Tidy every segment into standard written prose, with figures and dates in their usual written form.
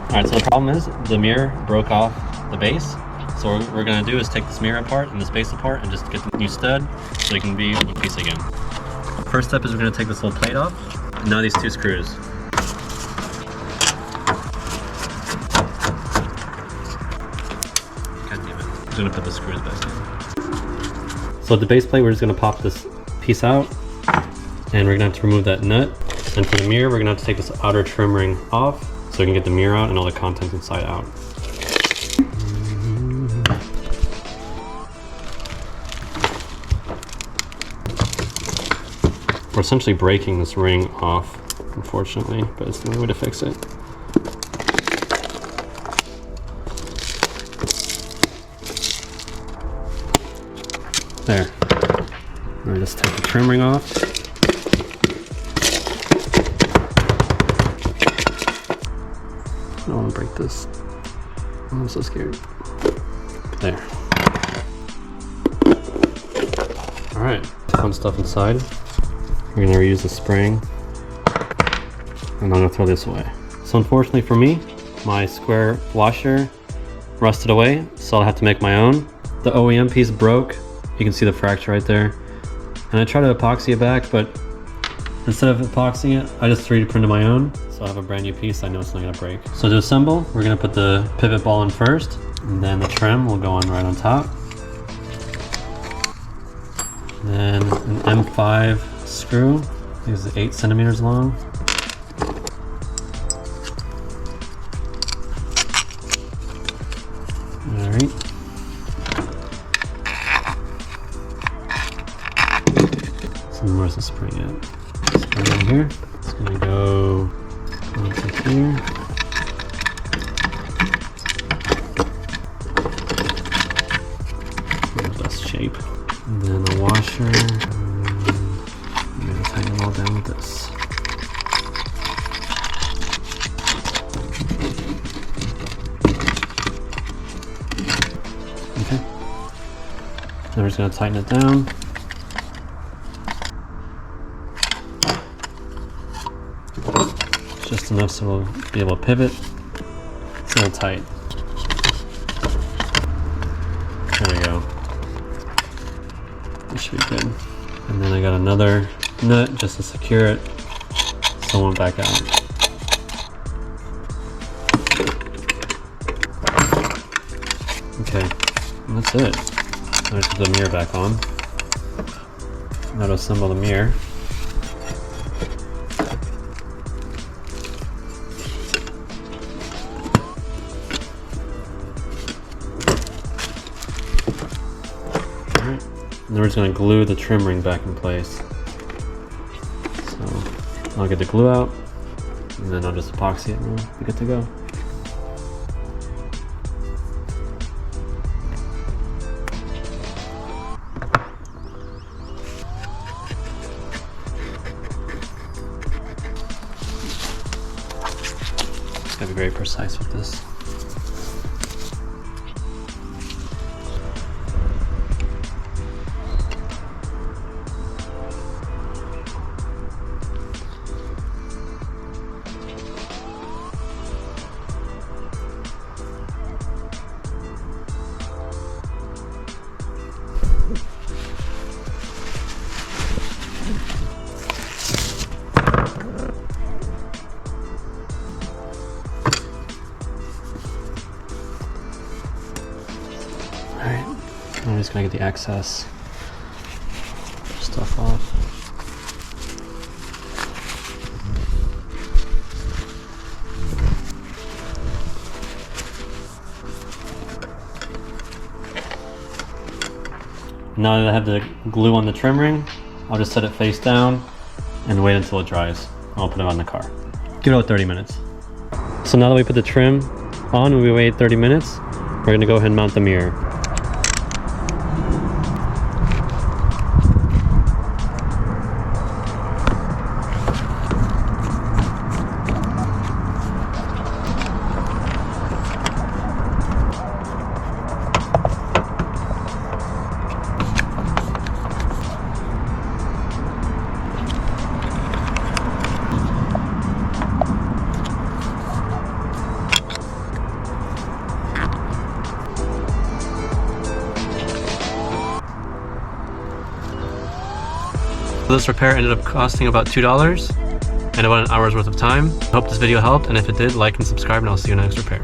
Alright, so the problem is the mirror broke off the base. So what we're going to do is take this mirror apart and this base apart and just get the new stud so it can be one piece again. First step is we're going to take this little plate off, and now these two screws. God damn it. I'm just going to put the screws back in. So at the base plate, we're just going to pop this piece out, and we're going to have to remove that nut. And for the mirror, we're going to have to take this outer trim ring off so we can get the mirror out and all the contents inside out. We're essentially breaking this ring off, unfortunately, but it's the only way to fix it. There. I'm gonna just take the trim ring off. I don't want to break this. I'm so scared. There. Alright, fun stuff inside. We're gonna reuse the spring, and I'm gonna throw this away. So unfortunately for me, my square washer rusted away, so I'll have to make my own. The OEM piece broke. You can see the fracture right there. And I tried to epoxy it back, but instead of epoxying it, I just 3D printed my own. So I have a brand new piece, I know it's not gonna break. So to assemble, we're gonna put the pivot ball in first, and then the trim will go on right on top. Then an M5 screw, I think it's 8 centimeters long. Alright. So where's the spring at? Spring in here. It's gonna go onto here. In the best shape. And then a washer. Tighten it all down with this. Okay. Then we're just going to tighten it down. Just enough so we'll be able to pivot. It's a little tight. There we go. This should be good. And then I got another nut just to secure it so it won't back out. Okay, and that's it. Now just put the mirror back on. Now to assemble the mirror. Alright, and then we're just going to glue the trim ring back in place. I'll get the glue out, and then I'll just epoxy it and we'll be good to go. Just gotta be very precise with this. Alright, I'm just gonna get the excess stuff off. Now that I have the glue on the trim ring, I'll just set it face down and wait until it dries. I'll put it on the car. Give it about 30 minutes. So now that we put the trim on and we wait 30 minutes, we're gonna go ahead and mount the mirror. This repair ended up costing about $2 and about an hour's worth of time. I hope this video helped, and if it did, like and subscribe, and I'll see you in the next repair.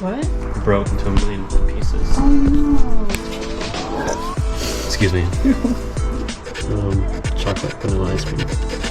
What? Broke into a million pieces. Oh no. Excuse me. Chocolate vanilla ice cream.